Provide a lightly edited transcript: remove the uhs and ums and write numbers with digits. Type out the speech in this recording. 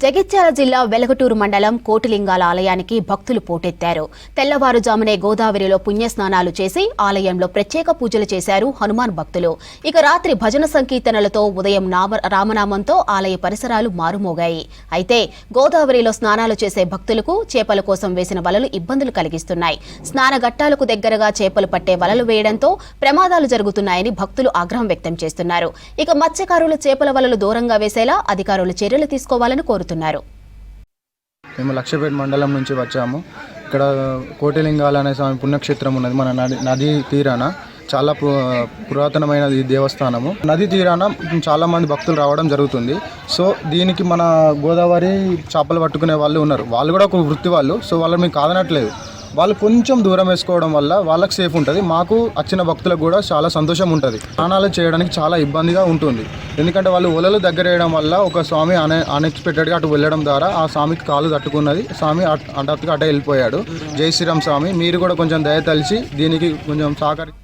జగిత్యాల జిల్లా వెలగటూరు మండలం కోటిలింగాల ఆలయానికి భక్తులు పోటెత్తారు. తెల్లవారుజామునే గోదావరిలో పుణ్యస్నానాలు చేసి ఆలయంలో ప్రత్యేక పూజలు చేశారు హనుమాన్ భక్తులు. ఇక రాత్రి భజన సంకీర్తనలతో ఉదయం రామనామంతో ఆలయ పరిసరాలు మారుమోగాయి. అయితే గోదావరిలో స్నానాలు చేసే భక్తులకు చేపల కోసం వేసిన వలలు ఇబ్బందులు కలిగిస్తున్నాయి. స్నానఘట్టాలకు దగ్గరగా చేపలు పట్టే వలలు వేయడంతో ప్రమాదాలు జరుగుతున్నాయని భక్తులు ఆగ్రహం వ్యక్తం చేస్తున్నారు. ఇక మత్స్యకారులు చేపల వలలు దూరంగా వేసేలా అధికారులు చర్యలు తీసుకోవాలని కోరుతున్నారు. మేము లక్షపేట మండలం నుంచి వచ్చాము. ఇక్కడ కోటిలింగాల అనే స్వామి పుణ్యక్షేత్రం ఉన్నది. మన నది తీరాన చాలా పురాతనమైన ఈ దేవస్థానము. నది తీరాన చాలా మంది భక్తులు రావడం జరుగుతుంది. సో దీనికి మన గోదావరి చేపలు పట్టుకునే వాళ్ళు ఉన్నారు. వాళ్ళు కూడా ఒక వృత్తి వాళ్ళు. సో వాళ్ళు మేము కాదనట్లేదు. వాళ్ళు కొంచెం దూరం వేసుకోవడం వల్ల వాళ్ళకి సేఫ్ ఉంటుంది. మాకు వచ్చిన భక్తులకు కూడా చాలా సంతోషం ఉంటుంది. స్నానాలు చేయడానికి చాలా ఇబ్బందిగా ఉంటుంది. ఎందుకంటే వాళ్ళు ఒలలు దగ్గర వేయడం వల్ల ఒక స్వామి అన్ఎక్స్పెక్టెడ్గా అటు వెళ్ళడం ద్వారా ఆ స్వామికి కాలు తట్టుకున్నది. స్వామి హఠాత్తుగా అటే వెళ్ళిపోయాడు. జై శ్రీరామ్ స్వామి, మీరు కూడా కొంచెం దయ తలిచి దీనికి కొంచెం సహకరి